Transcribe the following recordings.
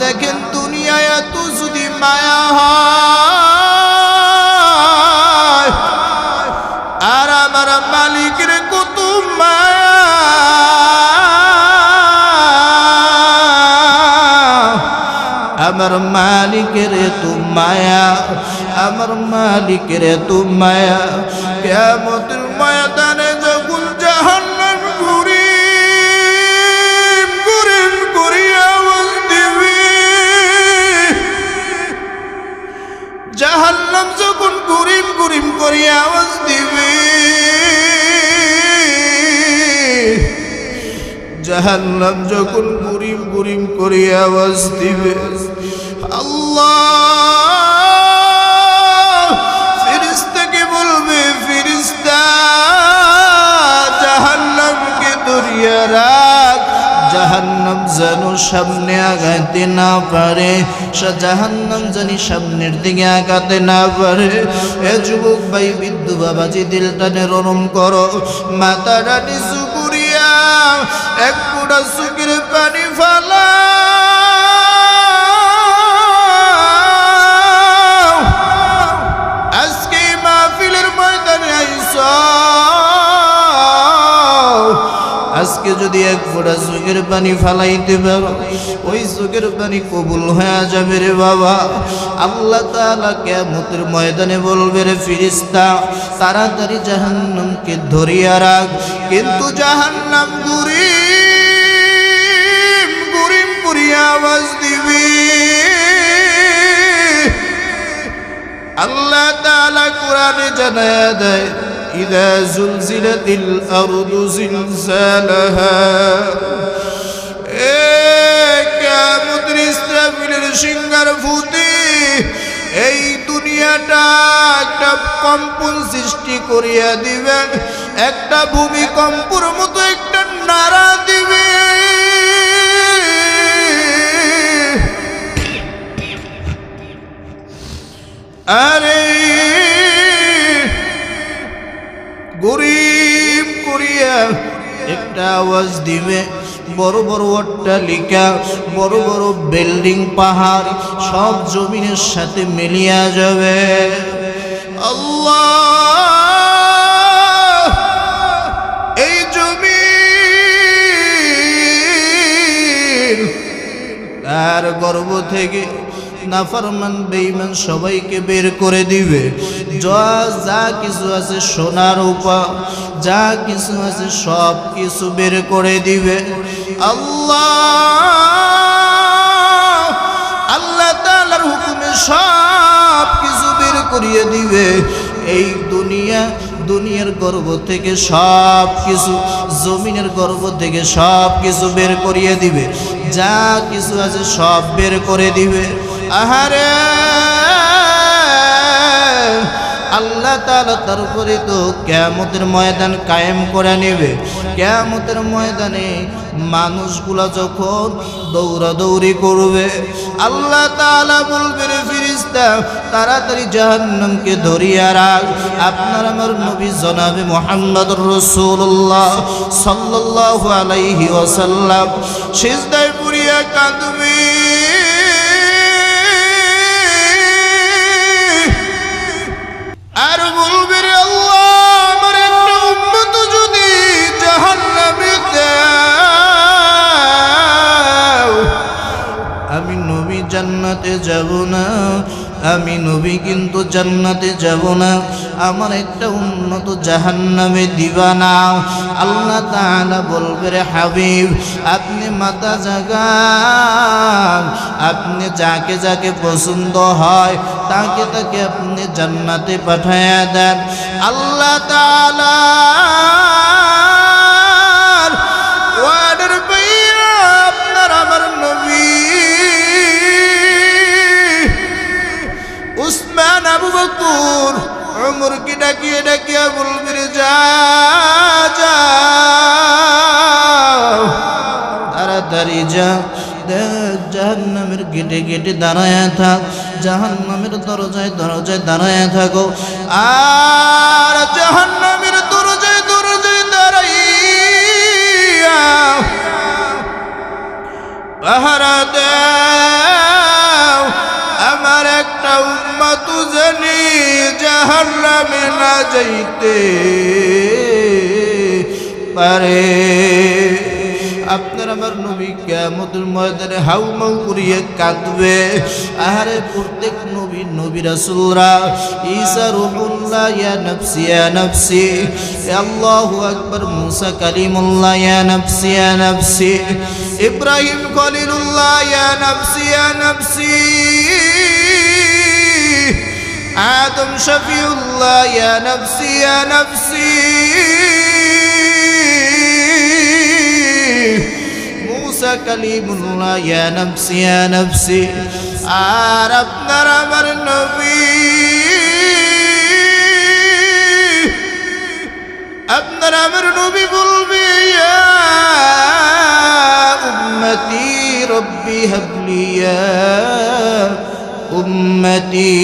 দেখেন দুনিয়ায় এত যদি মায়া হয় আর আমার মালিকের কত মায়া, আমার মালিকের এত মায়া, আমার মালিকের এত মায়া। কিয়ামতের ময়দানে যখন জাহান্নাম ঘুরিম ঘুরিম করিয়া আওয়াজ দিবে, জাহান্নাম যখন ঘুরিম ঘুরিম করিয়া আওয়াজ দিবে, জাহান্নাম যখন গুরিম গুরিম করে আওয়াজ দিবে, আল্লাহ ফেরেশতাকে বলবে, ফেরেশতা জাহান্নামকে ধরিয়া রাখ, জাহান্নাম যেন সামনে আগাতে না পারে, জাহান্নাম জানি সামনের দিকে আগাতে না পারে। এ যুবক ভাই, বৃদ্ধ বাবাজি, দিলটা নরম করো, মাথাটা নিচু করিয়া এক ফোঁটা চোখের পানি ফালা। আজকে মাহফিলের ময়দানে আইছ, আজকে যদি এক ফোঁটা চোখের পানি ফালাইতে পারো, ওই চোখের পানি কবুল হয়ে যাবে রে বাবা। আল্লাহ তাআলা কিয়ামতের ময়দানে বলবে, রে ফেরেশতা তাড়াতাড়ি জাহান্নামকে ধরিয়া রাখ, কিন্তু জাহান্নাম গুরিম গুরিম করিয়া আওয়াজ দিবে। আল্লাহ তাআলা কোরআনে জানায়া দেয়, ইযা জুলজিলাতিল আরদু জিলজালাহা। কিয়ামতের ইসরাফিলের সিংহার ফুতে এই দুনিয়াটা একটা কম্পন সৃষ্টি করিয়া দিবেন, একটা ভূমিকম্পর মতো একটা নাড়া দিবে। আরে গরিব করিয়া একটা আওয়াজ দিবে, বড় বড় অট্টালিকা, বড় বড় বিল্ডিং, পাহাড় সব জমিনের সাথে মিলিয়া যাবে। আল্লাহ এই জমিন তার গর্ভ থেকে নাফরমান বেঈমান সবাইকে বের করে দিবে। যা কিছু আছে সোনার উপর, যা কিছু আছে সব কিছু বের করে দিবে। আল্লাহ তাআলার হুকুমে সব কিছু বের করিয়ে দিবে। এই দুনিয়ার গর্ভ থেকে সব কিছু, জমিনের গর্ভ থেকে সব কিছু বের করিয়ে দিবে, যা কিছু আছে সব বের করে দিবে। আহারে আল্লাহ তাআলা তারপরে তো কিয়ামতের ময়দান কায়েম করে নেবে। কিয়ামতের ময়দানে মানুষগুলা যখন দৌড়াদৌড়ি করবে, আল্লাহ তাআলা বলবে, রে ফেরেশতা তাড়াতাড়ি জাহান্নামকে ধরিয়া রাখ। আপনার আমার নবী জনাবে মুহাম্মদুর রাসূলুল্লাহ সাল্লাল্লাহু আলাইহি ওয়াসাল্লাম সিজদায় পড়িয়া কাঁদবে, আর বলবে, রে আল্লাহ আমার একটা উম্মত যদি জাহান্নামে দাও, আমি নবী জান্নাতে যাব না, আমি নবী কিন্তু জান্নাতে যাব না, আমার একটা উম্মত জাহান্নামে দিবা না। আল্লাহ তাআলা বলবে, রে হাবিব আপনি মাথা জাগান, আপনি যাকে যাকে পছন্দ হয় তাকে তাকে আপনি জান্নাতে পাঠায়া দেন। আল্লাহ তাআলা ওয়ার্ডের বাইরে আপনার আমার নবী উসমান, আবু বকর, ওমরকে ডাকিয়ে ডাকিয়ে বলবে, রে যা যা তাড়াতাড়ি যা, জাহান্নামের গেটে গেটে দাঁড়ায়া থাক, জাহান্নামের দরজায় দরজায় দাঁড়ায়া থাকো, আর জাহান্নামের দরজায় দরজায় দাঁড়াইয়া পাহারা দেয়। না যাইতে পারে। আপনার আমার নবী কিয়ামতের ময়দানে হাউমাউ করিয়ে কাঁদবে। আরে প্রত্যেক নবী রাসূলরা ঈসা রূহুল্লাহ ইয়া নফসি ইয়া নফসি, আল্লাহু আকবার, মুসা কালিমুল্লাহ ইয়া নফসি ইয়া নফসি, ইব্রাহিম খলিলুল্লাহ ইয়া নফসি ইয়া নফসি, আদম শফিউল্লাহ ইয়া নফসি ইয়া নফসি, মুসা কালিমুল্লাহ ইয়া নফসি ইয়া নফসি। আর আপনার আমার নবী, আপনার আমার নবী বলবে ইয়া উম্মতি রব্বি হাবলি ইয়া উম্মতি।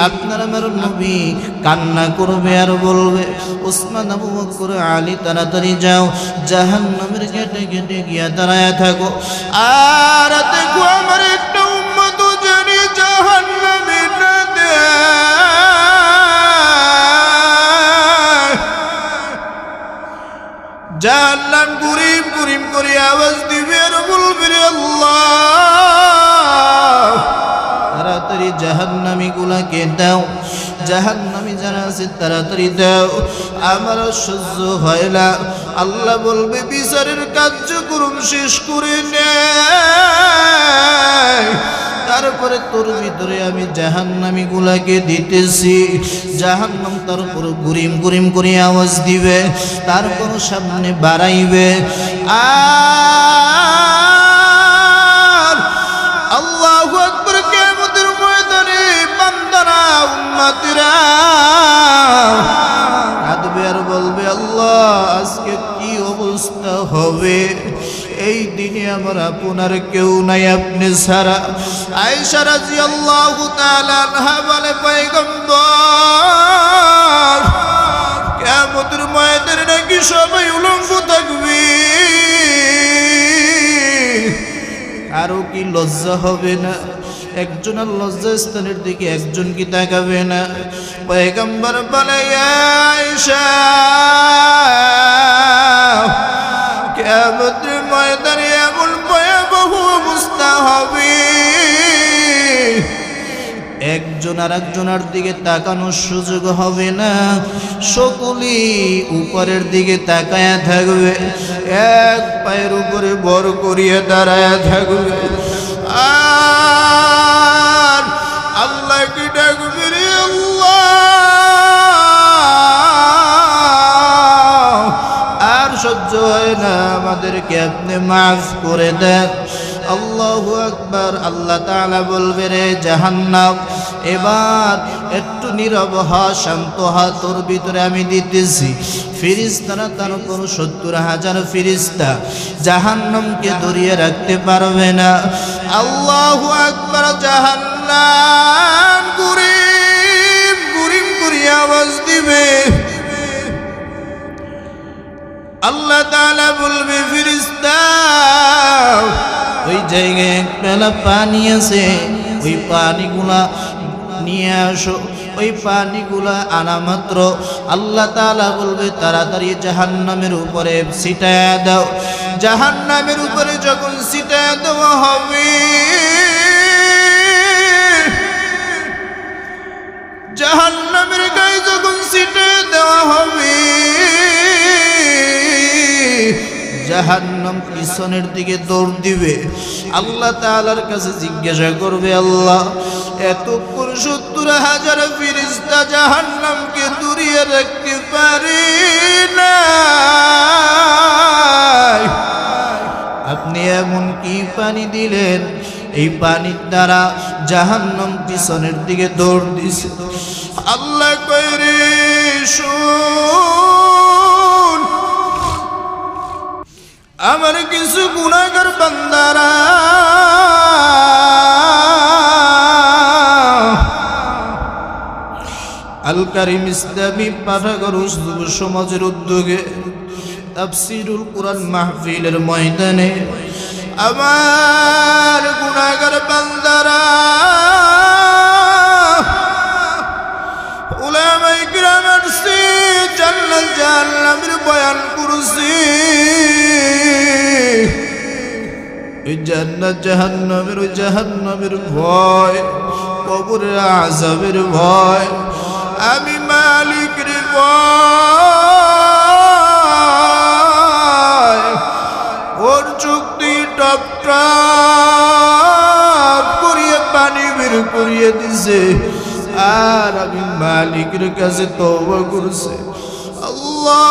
আপনার আমার নবী কান্না করবে আর বলবে উসমান, আবু বকর, আলী তাড়াতাড়ি যাও, জাহান্নামের গেটে গেটে গিয়া দাঁড়ায় থাকো। আর দেখো আমার একটা উম্মত জানি জাহান্নামে না দেয়। জাহান্নাম গুরিম গুরিম করে আওয়াজ দিবে আর বলবে রে আল্লাহ, তাড়াতাড়ি জাহান্নামী গুলাকে দাও, জাহান্নামী যারা আছে তাড়াতাড়ি দাও, আমার সহ্য হয় না। আল্লাহ বলবে বিচারের কার্যক্রম শেষ করে নেয়, তারপরে তোর ভিতরে আমি জাহান্নামী গুলাকে দিতেছি। জাহান্নাম তার উপর গুরিম গুরিম করে আওয়াজ দিবে, তারপর সামনে বাড়াইবে। আর আল্লাহু আকবার, কিয়ামতের ময়দানে বান্দারা উম্মতিরা কাঁদবে আর বলবে আল্লাহ আজকে কি অবস্থা হবে, এই দিনে আমার আপনার কেউ নাই আপনি ছাড়া। আয়েশা রাদিয়াল্লাহু তাআলা আনহা বলে পয়গম্বর, কিয়ামতের ময়দানে নাকি সবাই উলঙ্গ থাকবে, কারো কি লজ্জা হবে না? একজনের লজ্জা স্থানের দিকে একজন কি তাকাবে না? পয়গম্বর বলে আয়েশা, কিয়ামতের ময়দানে এমন ভয়াবহ অবস্থা হবে, একজন আর একজনের দিকে তাকানোর সুযোগ হবে না, সকলেই উপরের দিকে তাকায়া থাকবে, এক পায়ের উপরে বড় করিয়া দাঁড়ায়া থাকবে। আর আল্লাহ কি ডাকবে রে আল্লাহ, আর সহ্য হয় না, আমাদেরকে আপনি মাফ করে দেন। আল্লাহু আকবার। আল্লাহ তাআলা বলবে রে জাহান্নাম, এবার একটু নীরব হ, শান্ত হ, তোর ভিতরে আমি দিতেছি। ফেরেশতারা তার উপর ৭০,০০০ ফেরেশতা জাহান্নামকে ধরিয়ে রাখতে পারবে না। আল্লাহু আকবার। জাহান্নাম গুরিম গুরিম করে আওয়াজ দিবে। আল্লাহ তাআলা বলবে ফেরেশতা, ওই জায়গায় এক পেলা পানি আছে, ওই পানিগুলা নিয়ে আসো। ওই পানিগুলা আনা মাত্র আল্লাহ তাআলা বলবে তাড়াতাড়ি জাহান্নামের উপরে ছিটায়া দাও। জাহান্নামের উপরে যখন ছিটায়া দেওয়া হবে, জাহান্নামের গায়ে যখন ছিটায়া দেওয়া হবে, জাহান্নাম পিছনের দিকে দৌড় দিবে। আল্লাহ তাআলার কাছে জিজ্ঞাসা করবে, আল্লাহ এতক্ষণ ৭০,০০০ ফেরেশতা জাহান্নামকে দূরিয়ে রাখতে পারে না, আপনি এমন কি পানি দিলেন, এই পানির দ্বারা জাহান্নাম পিছনের দিকে দৌড় দিছে। আল্লাহ কয় রে শোন, আমার কিছু গুনাহগার বান্দারা আল কারিম ইসলামী পাঠাগার যুব সমাজের উদ্যোগে তাফসীরুল কুরআন মাহফিলের ময়দানে আমার গুনাহগার বান্দারা উলামায়ে ওই জান্নাত জাহান্নামের, ওই জাহান্নামের ভয়, কবরের আযাবের ভয়, আমি মালিকের ভয়। ওর চোখ দিয়ে টপ টপ করিয়ে পানি বের করিয়ে দিছে, আর আমি মালিকের কাছে তওবা করছে, আল্লাহ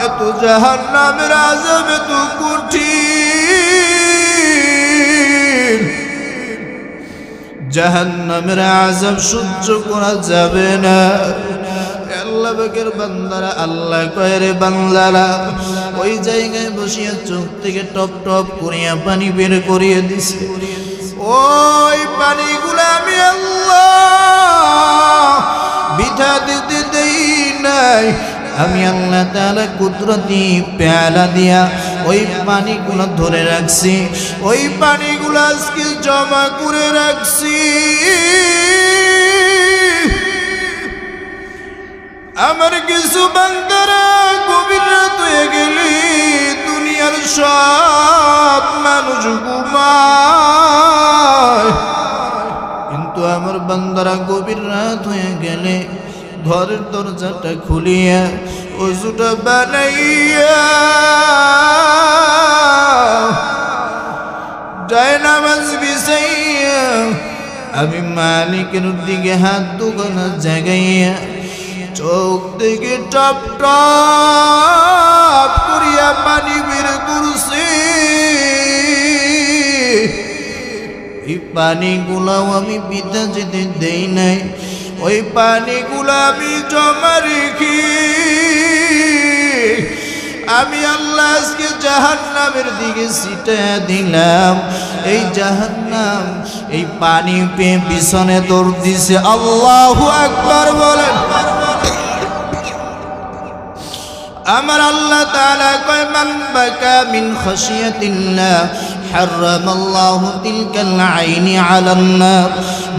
এত জাহান্নামের আযাব এত কঠিন, জাহান্নামের আযাব সহ্য করা যাবে না। আল্লাহ পাকের বান্দারা, আল্লাহ কয় রে বান্দারা, ওই জায়গায় বসিয়া চোখ থেকে টপ টপ করিয়া পানি বের করিয়ে দিছে। ওই পানিগুলো আমি আল্লাহ বিঠা দিতে দেই নাই, আমি আল্লাহ তাআলা কুদরতি পেয়ালা দিয়া ওই পানিগুলো ধরে রাখছি, ওই পানিগুলো আজকে জমা করে রাখছি। আমার কিছু বান্দারা গভীর রাত হয়ে গেলে দুনিয়ার সব মানুষ ঘুমায়, কিন্তু আমার বান্দারা গভীর রাত হয়ে গেলে ঘরের দরজাটা খুলিয়া ওযুটা বানাইয়া যায় নামাজ বিছাইয়া আমি মালিকের দিকে হাত দুখানা জাগাইয়া চোখ থেকে টপ টপ করিয়া পানি বের করছি। এই পানিগুলাও আমি বিদা যেতে দেই নাই, ওই পানিগুলো আমি জমা রেখি আমি আল্লাহ আজকে জাহান্নামের দিকে ছিটায়া দিলাম। এই জাহান্নাম এই পানি পেয়ে পিছনে দৌড় দিছে। আল্লাহু আকবার বলেন। আমার আল্লাহ তাআলা কয় মান বাকা মিন খাশিয়াতিল্লাহ হারামাল্লাহু তিলকাল আইনি আলান নার।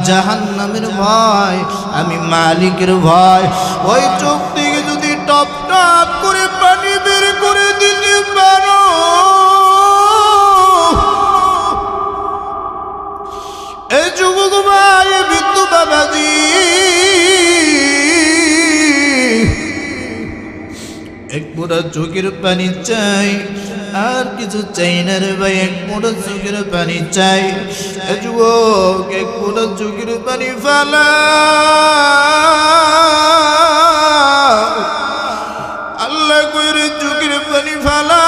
জাহান্নামের ভয় আমি মালিকের ভয়, ওই চোখ থেকে যদি টপ টপ করে পানি বের করে দিতে পারো, এই যুবক ভাই, বৃদ্ধ বাবাজি, এক ফোঁটা চোখের পানি চাই, আর কিছু চাই না রে ভাই, এক ফোঁটা চোখের পানি চাই। যুবক এক ফোঁটা চোখের পানি ফালা, আল্লাহ কইরে চোখের পানি ফালা।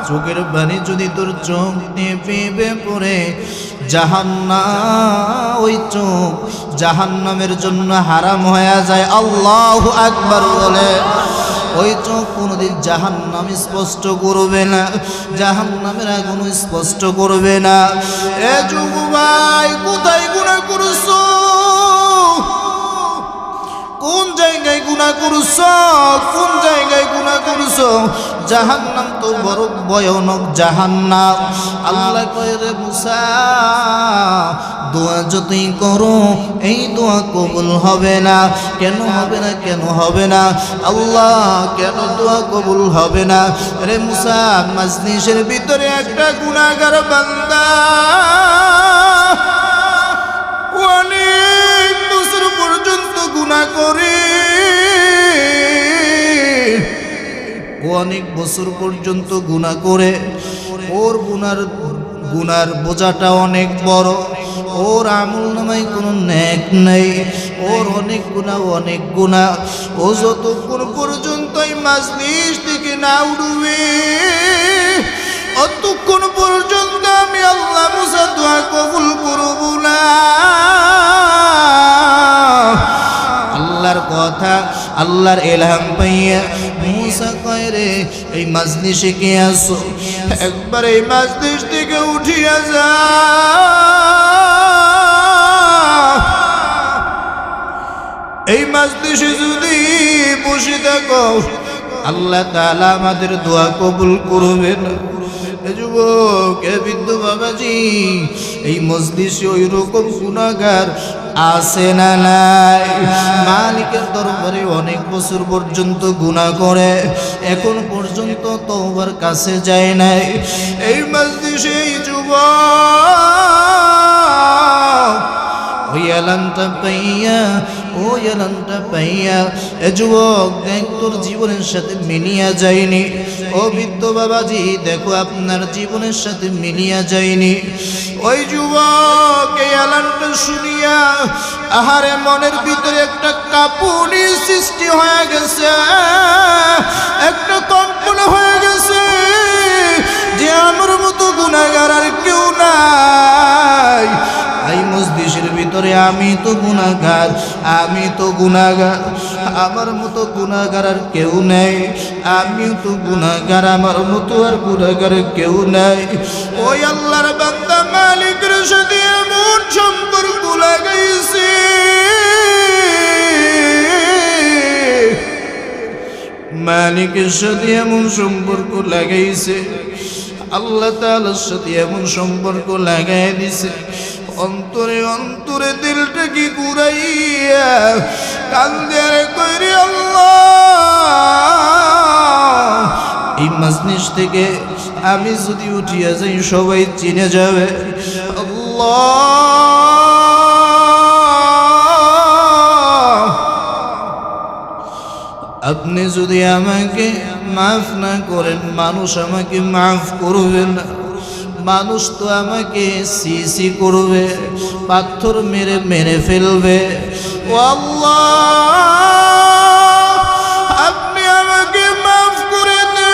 চোখের পানি যদি তোর চোখ দিয়ে পেবে পড়ে জাহান্নাম, ওই চোখ জাহান্নামের জন্য হারাম হয়ে যায়। আল্লাহু আকবার বলে। ওই চোখ কোনোদিন জাহান্নাম স্পষ্ট করবে না, জাহান্নামের আগুন স্পষ্ট করবে না। এ যুবক ভাই, কোথায় গুনাহ করছো? কোন জায়গায় গুনাহ করছো? কোন জায়গায় গুনাহ করছো? জাহান্নাম তো বড় ভয়ানক জাহান্নাম। আল্লাহ কয় রে মুসা, দোয়া যতই করো এই দোয়া কবুল হবে না। কেন হবে না? কেন হবে না? আল্লাহ কেন দোয়া কবুল হবে না? রে মুসা, মাজলিসের ভিতরে একটা গুনাহগার বান্দা অনেক বছর পর্যন্ত গুনাহ করে, অনেক বছর পর্যন্ত গুনাহ করে, ওর গুনার বোঝাটা অনেক বড়, ওর আমল নামায় কোনো নেক নেই, ওর অনেক গুনাহ। ও যতক্ষণ পর্যন্ত এই মাজলিস থেকে না উঠবে, অতক্ষণ পর্যন্ত আমি আল্লাহ মুসা দোয়া কবুল করব না। আল্লাহর কথা, আল্লাহর ইলহাম পাইয়া মুসা কয় রে, এই মাজলিসে কে আসো? একবার এই মাজলিস থেকে উঠিয়া যা। এই মাজলিসে যদি বসে থাকো, আল্লাহ তাআলা আমাদের দোয়া কবুল করবেন। যুবক, এ বৃদ্ধ বাবাজি, এই মজলিসে ওই রকম গুনাহগার আছে না নাই? মালিকের দরবারে অনেক বছর পর্যন্ত গুনাহ করে এখন পর্যন্ত তওবার কাছে যায় নাই। এই মজলিসে এই যুবক ওই এলানটা পাইয়া এ যুবক দেখ তোর জীবনের সাথে মিলিয়া যায়নি। ও বৃদ্ধ বাবাজি দেখো আপনার জীবনের সাথে মিলিয়া যায়নি। ওই যুবক এই এলানটা শুনিয়া আহারে মনের ভিতরে একটা কাঁপুনি সৃষ্টি হয়ে গেছে, একটা কম্পন হয়ে গেছে যে আমার মতো গুনাহগার আর কেউ নাই। এই মজলিসের ভিতরে আমি তো গুনাহগার, আমার মতো গুনাহগার আর কেউ নেই। আমিও তো গুনাহগার, আমার মতো আর গুনাহগার কেউ নাই। ওই আল্লাহর বান্দা মালিকের সাথে এমন সম্পর্ক লাগাইছে, মালিকের সাথে এমন সম্পর্ক লাগাইছে, আল্লাহ তাআলার সাথে এমন সম্পর্ক লাগাই দিছে, অন্তরে অন্তরে দিলটা কি ঘুরাইয়া কান্দে আর কইরে আল্লাহ। এই মজলিস থেকে আমি যদি উঠিয়া যাই সবাই চিনে যাবে। আল্লাহ আপনি যদি আমাকে মাফ না করেন মানুষ আমাকে মাফ করবে না, মানুষ তো আমাকে সিসি করবে, পাথর মেরে মেরে ফেলবে। ও আল্লাহ আপনি আমাকে মাফ করে দেন।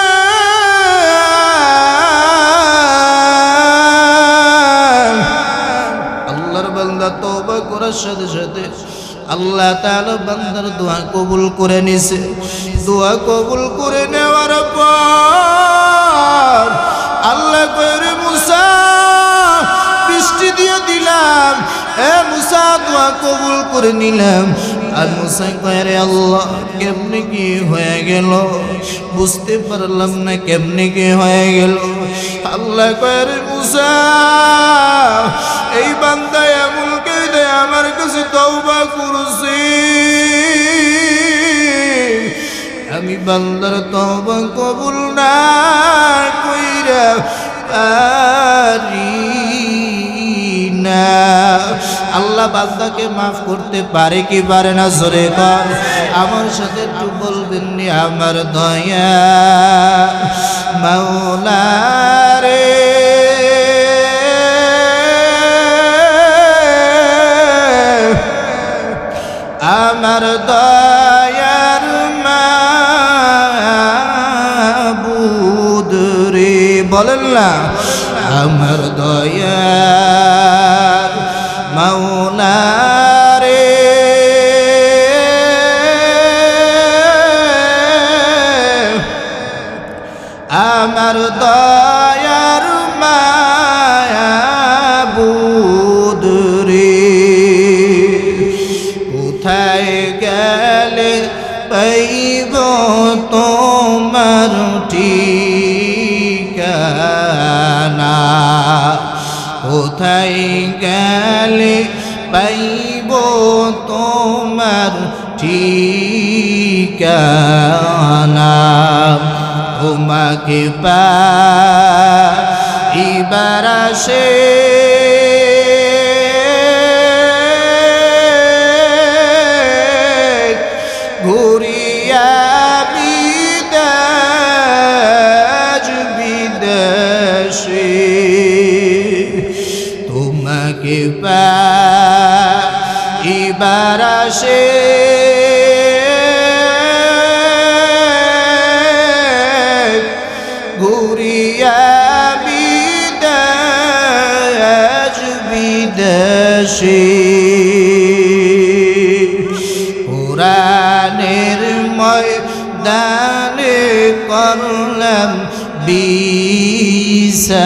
আল্লাহর বান্দা তওবা করার সাথে সাথে আল্লাহ তাআলা বান্দার দোয়া কবুল করে নিছে। দোয়া কবুল করে নেওয়ার পর আল্লাহ কইরে মুসা বৃষ্টি দিয়ে দিলাম, এ মুসা দোয়া কবুল করে নিলাম। আর মুসা কইরে আল্লাহ কেমনে কি হয়ে গেল, বুঝতে পারলাম না কেমনে কি হয়ে গেল। আল্লাহ কইরে মুসা এই বান্দা এমন কইরে আমার কাছে তওবা করছে, আমি বান্দার তওবা কবুল না কইরা পারি না। আল্লাহ বান্দাকে মাফ করতে পারে কি পারে না? জোরে কর, আমার সাথে একটু বলবেন নি আমার দয়া মাওলা রে, আমার দয়ার মাবুদ রে, বলেন না আমার দয়ার মাওলা রে, আমার দয়ার মাবুদ রে, কোথায় গেলে পাইব তোমার ঠিকানা, কোথায় গেলে পাইব তোমার ঠিকানা, তোমাকে পাইবার আশে ঘুরিয়া বিদেশ বিদেশে, তোমাকে পাইবার আশে ঘুরিয়া বিদেশ বিদেশে, কোরআনের ময়দানে করলাম বিছানা,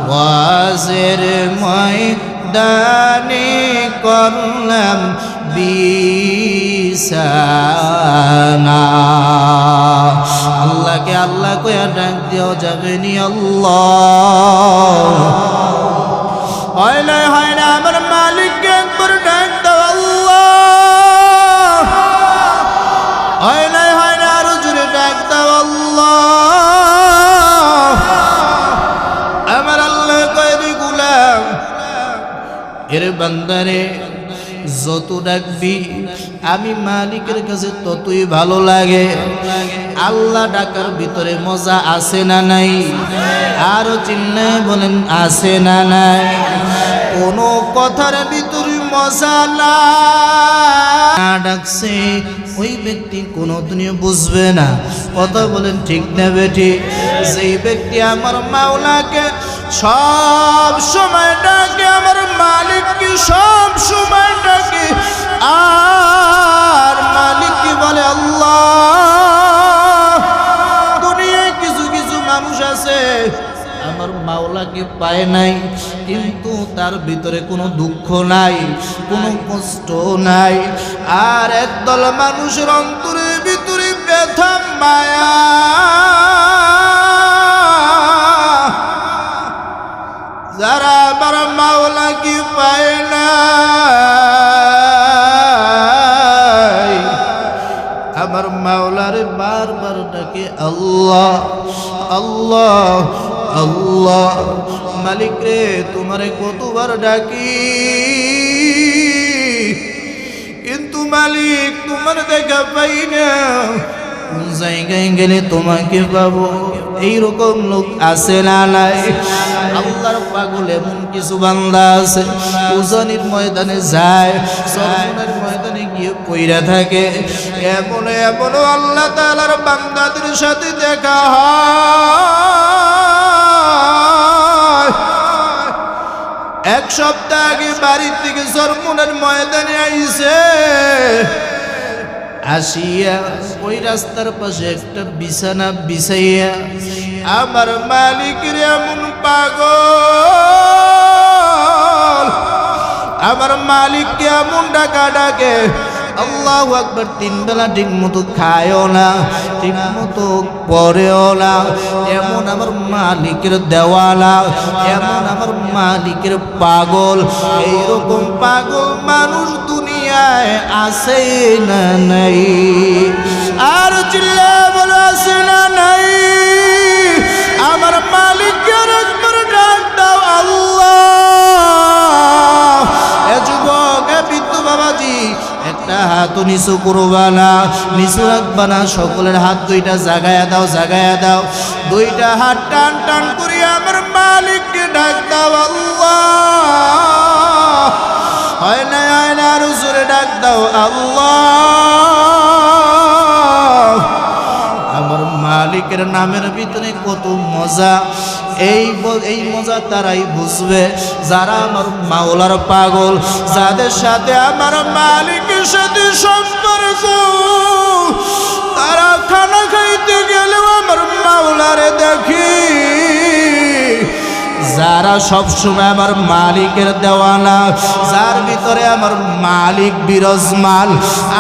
ওয়াজের ময়দানে করলাম বিছানা। আল্লাহকে আল্লাহ কইয়া ডাক দেওয়া যাবে নি? আল্লাহ হয় না আমার মালিককে একবার ডাক দাও আল্লাহ, হয় না আরো জোরে ডাক দাও আল্লাহ। আমার আল্লাহ কয় রে গোলাম, এর বান্দারে যত ডাকবি আমি মালিকের কাছে ততই ভালো লাগে। আল্লাহ ডাকার ভিতরে মজা আছে না নাই? আরো চিল্লায় বলেন আছে না নাই? কোনো কথার ভিতরে মজা না ডাকছে ওই ব্যক্তি কোনোদিনই বুঝবে না। কথা বলেন ঠিক না বেঠি? যেই ব্যক্তি আমার মাওলাকে সব সময় ডাকে, আমার মালিককে সব সময় ডাকে, আর মালিক কি বলে আল্লাহ। দুনিয়ায় কিছু কিছু মানুষ আছে আমার মাওলাকে পায় নাই, কিন্তু তার ভিতরে কোনো দুঃখ নাই, কোনো কষ্ট নাই। আর একদল মানুষের অন্তরের ভিতরে ব্যথা মায়া, যারা আমার মাওলাকে পায় না, আমার মাওলারে বারবার ডাকে আল্লাহ আল্লাহ আল্লাহ। মালিক রে তোমারে কতবার ডাকি, কিন্তু মালিক তোমার দেখা পাই না। কোন জায়গায় গেলে তোমাকে পাবো? এইরকম লোক আছে না নাই? আল্লাহর পাগল এমন কিছু বান্দা আছে, উজানির ময়দানে যায়, সরমনের ময়দানে গিয়ে পইরা থাকে। এমন আল্লাহ তাআলার বান্দাদের সাথে দেখা হয়। এক সপ্তাহ আগে বাড়ির থেকে সরমনের ময়দানে আইছে, আসিয়া ওই রাস্তার পাশে একটা বিছানা বিছাইয়া আমার মালিকের এমন পাগল, আমার মালিককে এমন ডাকা ডাকে আল্লাহু আকবার। তিন বেলা ঠিক মতো খায়ও না, ঠিক মতো পরেও না। এমন আমার মালিকের দেওয়ালা, এমন আমার মালিকের পাগল। এইরকম পাগল মানুষ দুনিয়ায় আছে না নাই? আর চিল্লা বলে আছে না নাই? আমার মালিকের একবার ডাক দাও আল্লাহ। এ যুবক, এ বৃদ্ধ বাবাজি, একটা হাত নিচু করবা না, নিচু রাখবা না, সকলের হাত দুইটা জাগায়া দাও, জাগায়া দাও। দুইটা হাত টান টান করে আমার মালিককে ডাক দাও আল্লাহ। হয় না আরো জোরে ডাক দাও আল্লাহ। আমার মালিকের নামের ভিতরে কত মজা, এই মজা তারাই বুঝবে যারা আমার মাওলার পাগল, যাদের সাথে আমার মালিকের সাথে সম্পর্ক। তারা খানা খাইতে গেলেও আমার মাওলারে দেখি, যারা সবসময় আমার মালিকের দেওয়ানা, যার ভিতরে আমার মালিক বিরাজমান।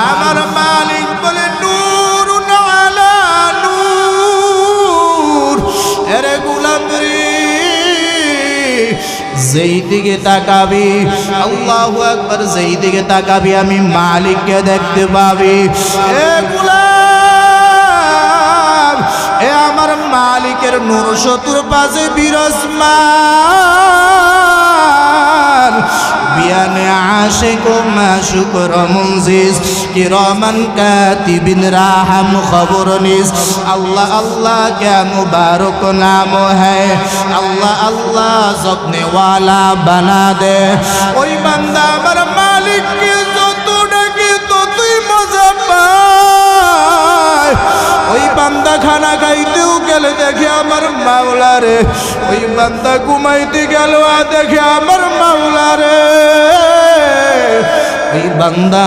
আমার মালিক বলে নূরুন আলা নূর। এরে গোলাম রে, যেই দিকে তাকাবি, আল্লাহু আকবার, যেই দিকে তাকাবি আমি মালিককে দেখতে পাবি। এ গোলাম, এ আমার মালিকের নূর শত্রুর পাশে বিরাজমান। বিয়ানে আশিক ও মাশুক রমজিস কিরামান কাতিবিন রাহম খবর নিস। अल्लाह अल्लाह क्या मुबारक नाम है, अल्लाह अल्लाह जपने वाला बना दे। ওই বান্দা আমার মালিককে যত ডাকে ততই মজা পায়। ওই বান্দা খানা খাইতেও গেলে দেখে আমার মাওলারে, ওই বান্দা ঘুমাইতে গেল দেখে আমার মাওলারে। এই বান্দা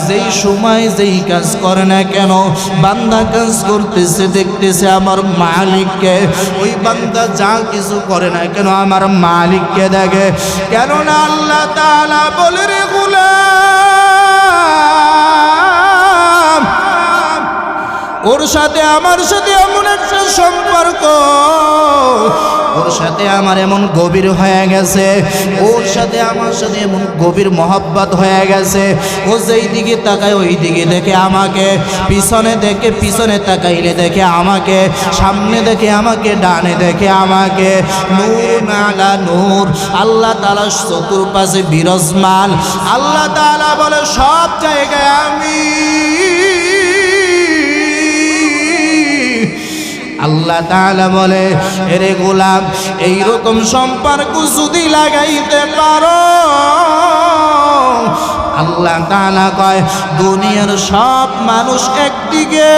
যেই সময় যেই কাজ করে না কেন, বান্দা কাজ করতেছে দেখতেছে আমার মালিককে। ওই বান্দা যা কিছু করে না কেন আমার মালিককে দেখে। কেননা আল্লাহ তাআলা বলে রে গোলাম, ওর সাথে আমার সাথে এমন একটা সম্পর্ক, ওর সাথে সাথে আমার এমন গভীর হয়ে গেছে, ওর সাথে আমার সাথে এমন গভীর মহব্বত হয়ে গেছে, ও যেই দিকে তাকায় ওই দিকে দেখে আমাকে, পিছনে দেখে পিছনে তাকাইলে দেখে আমাকে, সামনে দেখে আমাকে, ডানে দেখে আমাকে। নূর আলা নূর, আল্লাহ তাআলা চতুর্পাশে বিরাজমান। আল্লাহ তাআলা বলে সব জায়গায় আমি। আল্লাহ তাআলা বলে এরে গোলাম, এইরকম সম্পর্ক যদি লাগাইতে পারো, আল্লাহ তাআলা কয় দুনিয়ার সব মানুষ একদিকে,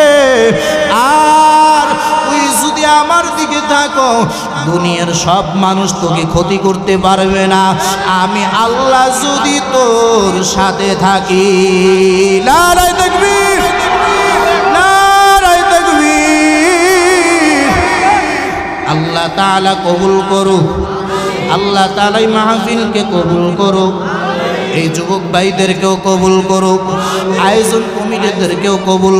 আর তুই যদি আমার দিকে থাকো, দুনিয়ার সব মানুষ তোকে ক্ষতি করতে পারবে না, আমি আল্লাহ যদি তোর সাথে থাকি। নারায়ে তাকবীর, নারায়ে তাকবীর। আল্লাহ তাআলা কবুল করুক, আল্লাহ তাআলা এই মাহফিলকে কবুল করুক, এই যুবক ভাইদেরকেও কবুল করুক, আয়োজন কমিটিদেরকেও কবুল